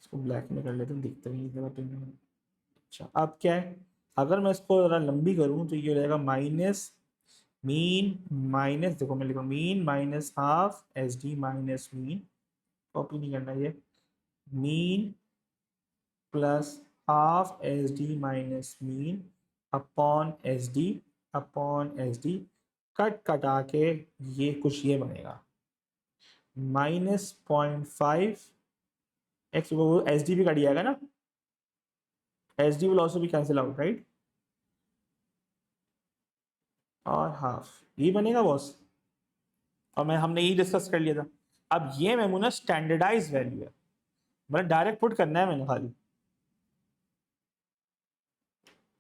इसको ब्लैक में कर लेते हैं, दिखता ही नहीं। अच्छा अब क्या है, अगर मैं इसको ज़रा लंबी करूँ तो ये हो जाएगा माइनस मीन माइनस, देखो मैं लिखूँ mean minus half S D minus mean, copy नहीं करना ये, mean plus half S D minus mean upon S D cut कटा के ये कुछ ये बनेगा -0.5 एक्स, वो एस डी भी कट जाएगा ना, एस डी विल ऑल्सो भी कैंसिल आउट राइट, और हाफ ये बनेगा बॉस। और मैं हमने यही डिस्कस कर लिया था। अब ये मेमोना स्टैंडर्डाइज वैल्यू है, मतलब डायरेक्ट पुट करना है मैंने खाली,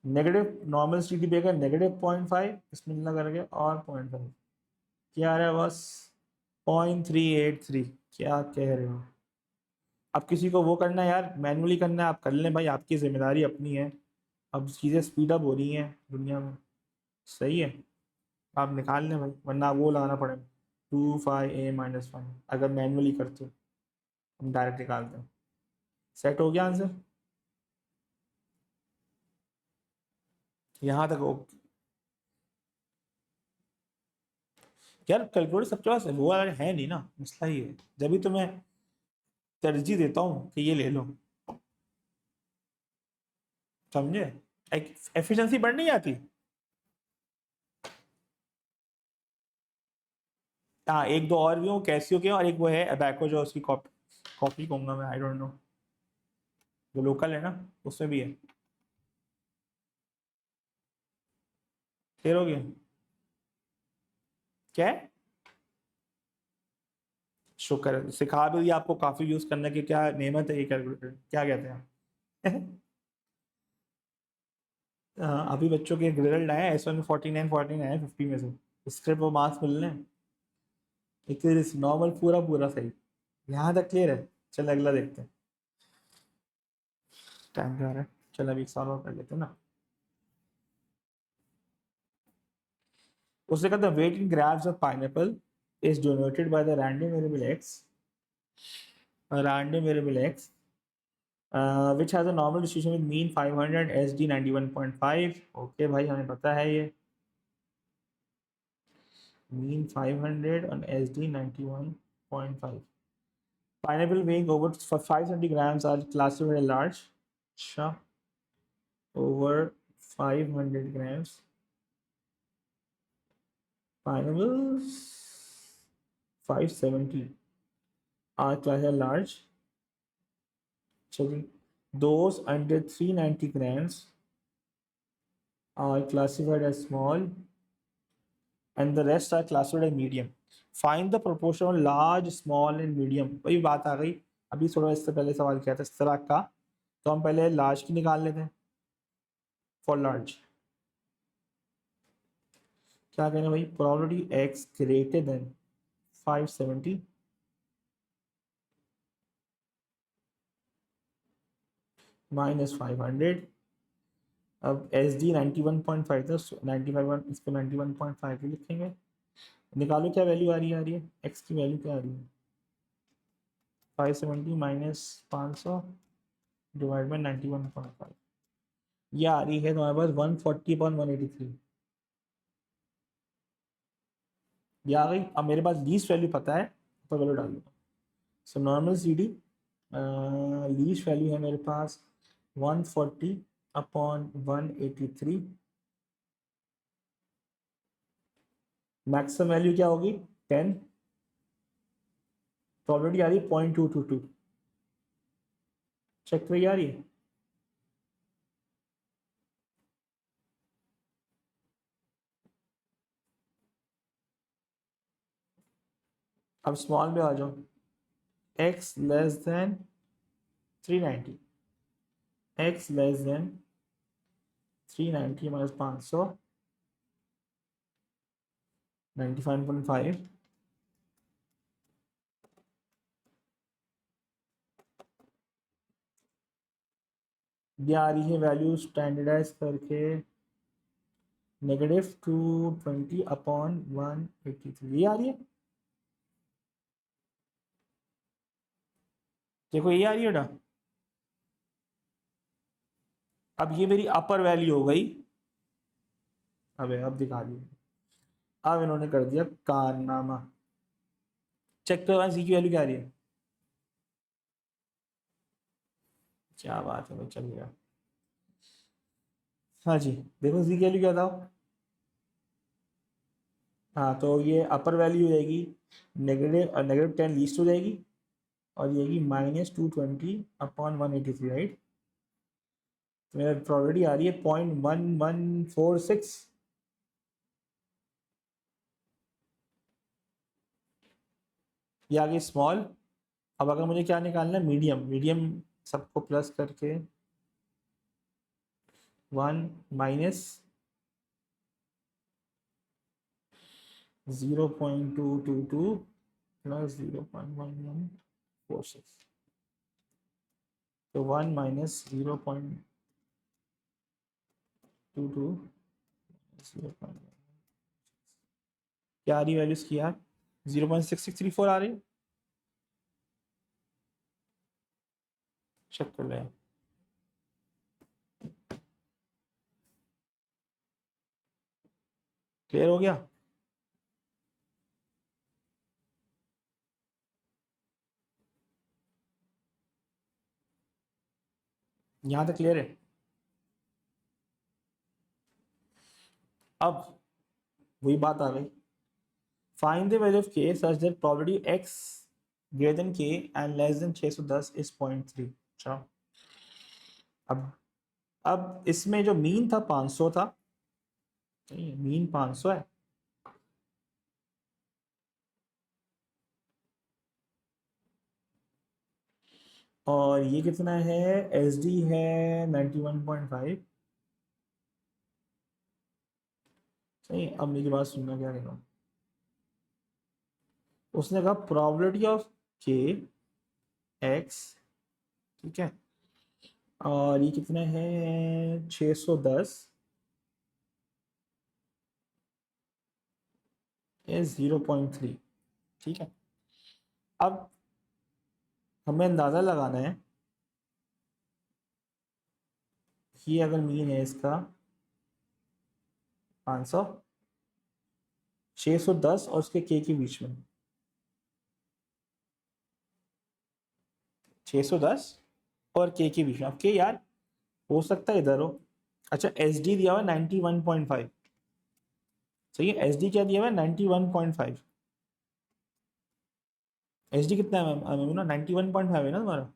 नेगेटिव नॉर्मल सी डी का -0.5 इसमें ना करके और 0.5 क्या आ रहा है बस 0.383, क्या कह रहे हो। अब किसी को वो करना है यार, मैनुअली करना है, आप कर लें भाई, आपकी जिम्मेदारी अपनी है। अब चीज़ें स्पीड अप हो रही हैं दुनिया में, सही है, आप निकाल लें भाई, वरना वो लगाना पड़ेगा 2 5 a - 1, अगर मैनुअली करते हो हम डायरेक्ट निकालते हैं। सेट हो गया आंसर, यहाँ तक ओके। यार कैलकुलेटर सबके पास है, वो वाला है नहीं ना, मसला ही है, जब भी तो मैं तरजीह देता हूँ कि ये ले लो, समझे, एफिशिएंसी बढ़ नहीं जाती। हाँ एक दो और भी हो, कैसियो के, और एक वो है अबैको जो उसकी कॉपी कॉपी कहूँगा मैं, आई डोंट नो, जो लोकल है ना उसमें भी है। क्लियर हो गया क्या है, शुक्र है, सिखा भी दिया आपको काफी यूज करने की, क्या नेमत है ये कैलकुलेटर, क्या कहते हैं। हाँ, अभी बच्चों के रिजल्ट आए एस वन में 49 आए 50 में से, स्क्रिप्ट और मार्क्स मिलने हैं। एक नॉर्मल पूरा पूरा सही, यहाँ तक क्लियर है। चल अगला देखते हैं, टाइम क्या आ रहा है, चल अभी एक सवाल और कर लेते हैं ना। उसने कहा the weight in grams of pineapple is donated by the random variable x which has a normal distribution with mean 500 SD 91.5। Okay भाई हमें पता है ये mean 500 on SD 91.5। pineapple weighing over 570 grams are classified as large। अच्छा over 500 grams pineapples 570 are classified as large। चलिए those under 390 grams are classified as small and the rest are classified as medium। Find the proportion of large, small and medium। वही बात आ गई, अभी थोड़ा इससे पहले सवाल किया था इस तरह का, तो हम पहले लार्ज की निकाल लेते हैं। फॉर लार्ज क्या कहना भाई, probability x greater than 570 minus 500। अब एस डी 91.5 था, 95 इसको 91.5 भी लिखेंगे। निकालो क्या वैल्यू आ रही है एक्स की वैल्यू क्या आ रही है, 570 माइनस 500 डिवाइड बाई 91.5, ये आ रही है तुम्हारे पास 140/183। ये आ गई। अब मेरे पास लीस्ट वैल्यू पता है तो वैल्यू डाल दूंगा। So normal C D least value है मेरे पास 140/183। मैक्सिमम वैल्यू क्या होगी 10, प्रोबेबिलिटी आ रही है 0.222। चेक करिए आ रही है, अब स्मॉल में आ जाओ, x less than 390, x less than 390 minus 500 95.5। ये आ रही है वैल्यू स्टैंडर्डाइज करके -220/183, ये आ रही है। देखो ये आ रही है बेटा, अब ये मेरी अपर वैल्यू हो गई। अब दिखा दी, अब इन्होंने कर दिया कारनामा। चेक करो सी की वैल्यू क्या आ रही है। क्या बात है भाई, चल गया। हाँ जी, देखो सी की वैल्यू क्या था। हाँ, तो ये अपर वैल्यू हो जाएगी -10 लीस्ट हो जाएगी, और ये आएगी -220/183, राइट। तो मेरा प्रोबेबिलिटी आ रही है 0.1146। ये आ गई स्मॉल। अब अगर मुझे क्या निकालना है, मीडियम, मीडियम सबको प्लस करके 1 माइनस 0.222 प्लस 0.1146, तो 1 माइनस 0.22 क्या आ रही वैल्यूज की यार, 0.6634 आ रही है। चेक कर ले, क्लियर हो गया। यहाँ तक क्लियर है। अब वही बात आ गई, find the value of k such that probability x greater than k and less than 610 is 0.3। चलो, अब इसमें जो मीन था 500 था, मीन 500 है, और ये कितना है, एस डी है 91.5। सही, अब मेरी बात सुनना, क्या कह, उसने कहा प्रोबेबिलिटी ऑफ के एक्स, ठीक है, और ये कितना है 610 इज 0.3, ठीक है। अब हमें अंदाज़ा लगाना है कि अगर मीन है इसका 500, 610 और उसके के बीच में, 610 और के बीच में। अब के यार हो सकता है इधर हो। अच्छा, एस डी दिया हुआ है 91.5, सही है। एस डी क्या दिया हुआ है 91.5। एच डी कितना है मैम ना, 91.5 है ना तुम्हारा।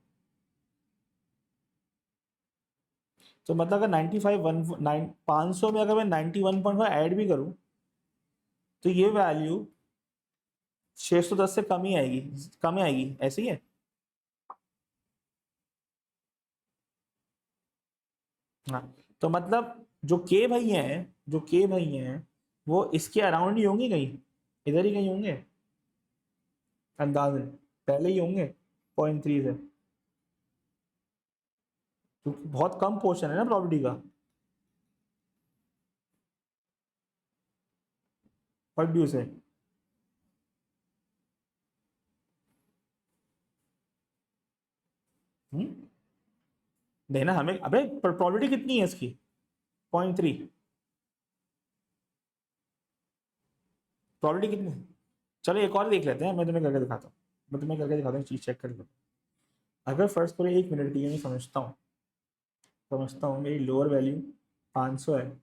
तो मतलब अगर 95 500 में अगर मैं 91.5 ऐड भी करूं, तो ये वैल्यू 610 से कम ही आएगी, कम ही आएगी, ऐसे ही है। हाँ, तो मतलब जो के भैया हैं, जो के भैया हैं, वो इसके अराउंड ही होंगे कहीं, इधर ही कहीं होंगे अंदाजन, पहले ही होंगे 0.3 से, क्योंकि बहुत कम पोर्शन है ना प्रॉपर्टी का। व्हाट डू यू से। देना हमें, अबे प्रॉपर्टी कितनी है इसकी, 0.3। प्रॉपर्टी कितनी है? चलो एक और देख लेते हैं, मैं तुम्हें करके दिखाता हूँ, मैं तुम्हें करके दिखाता हूँ, चीज चेक करके। अगर फर्स्ट पूरे 1 मिनट की मैं समझता हूँ मेरी लोअर वैल्यू 500 है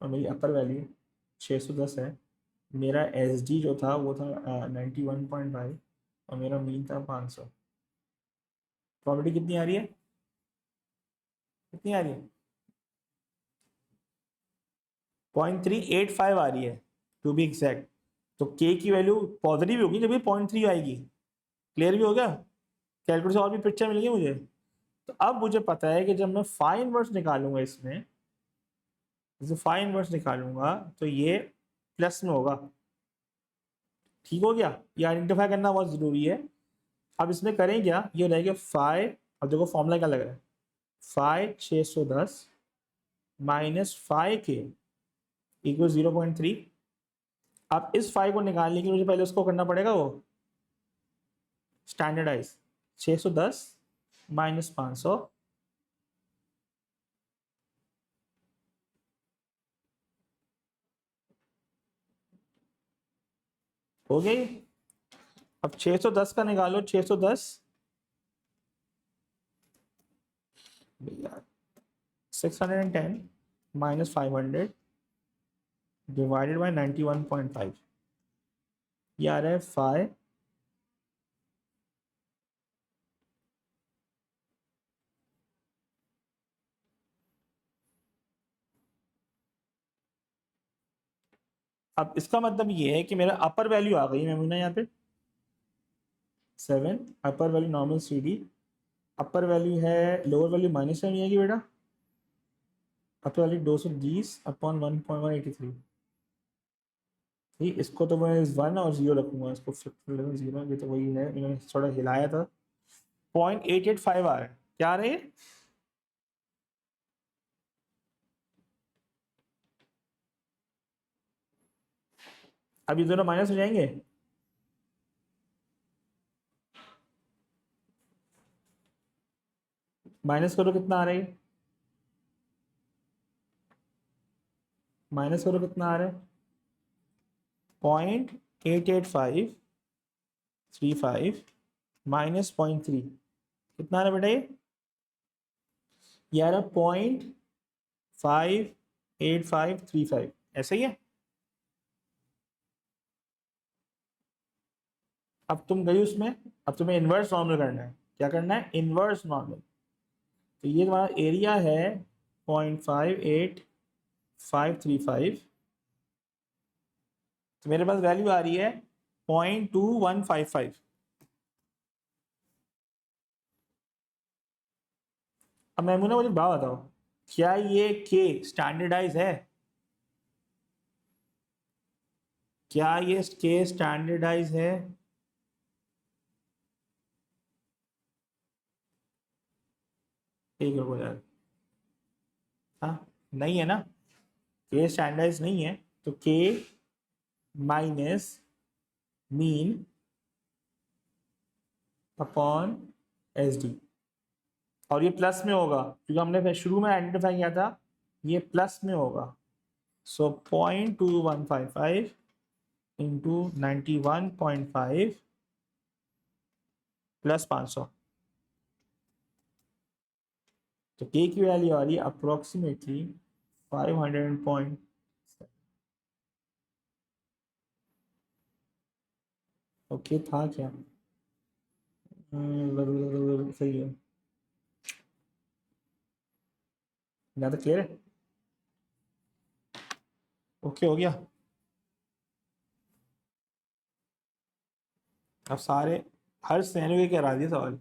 और मेरी अपर वैल्यू 610 है। मेरा एस डी जो था वो था 91.5 और मेरा मीन था 500। प्रॉपर्टी कितनी आ रही है, कितनी आ रही है, 0.385 आ रही है टू बी एग्जैक्ट। तो के की वैल्यू पॉजिटिव होगी जब ये 0.3 आएगी। क्लियर भी हो गया, कैलकुलेटर से और भी पिक्चर मिल गई मुझे। तो अब मुझे पता है कि जब मैं फाइन इनवर्स निकालूंगा इसमें, जैसे फाइन इनवर्स निकालूंगा तो ये प्लस में होगा। ठीक हो गया, ये आइडेंटिफाई करना बहुत जरूरी है। अब इसमें करें क्या, ये हो जाएगा फाइव, अब देखो फॉर्मूला क्या लग रहा है, 5 610 माइनस 5 के इक्वल 0.3। अब इस 5 को निकालने के लिए मुझे पहले उसको करना पड़ेगा, वो स्टैंडर्डाइज, 610 माइनस 500 हो गई। अब 610 का निकालो, 610 भैया 610 माइनस 500 डिवाइडेड बाई 91.5, ये आ रहा है 5। अब इसका मतलब ये है कि मेरा अपर वैल्यू आ गई मैं यहाँ पे 7, upper value normal C D, upper value है, लोअर वैल्यू -7 आएगी बेटा, अपर वैल्यू 220 अपॉन 1.183। ठीक, इसको तो मैं 1 और 0 रखूंगा, इसको 0, ये तो वही है, मैंने थोड़ा हिलाया था। 0.885 आ रहा है, क्या आ रहा है? अब ये दोनों माइनस हो जाएंगे, माइनस करो कितना आ रहा है, माइनस करो कितना आ रहा है, 0.88535 माइनस 0.3 कितना आ रहा है बेटा ये आ रहा 0.58535, ऐसा ही है। अब तुम गई उसमें, अब तुम्हें इनवर्स नॉर्मल करना है, क्या करना है, इनवर्स नॉर्मल। तो ये तुम्हारा एरिया है 0.58535, तो मेरे पास वैल्यू आ रही है 0.2155। अब मैमूना मुझे बात बताओ, क्या ये के स्टैंडर्डाइज है, क्या ये के स्टैंडर्डाइज है? एक रुको यार, हाँ नहीं है ना, के स्टैंडर्डाइज नहीं है, तो के minus mean upon S D, और ये प्लस में होगा क्योंकि हमने फिर शुरू में आइडेंटिफाई किया था, ये प्लस में होगा। सो 0.2155 इंटू 91.5 प्लस 500, तो के की वैल्यू आ रही है अप्रोक्सीमेटली 500 पॉइंट। ओके था क्या, सही है, ना तो क्लियर है, ओके हो गया। अब सारे हर सिनेरियो के करा दिए सवाल।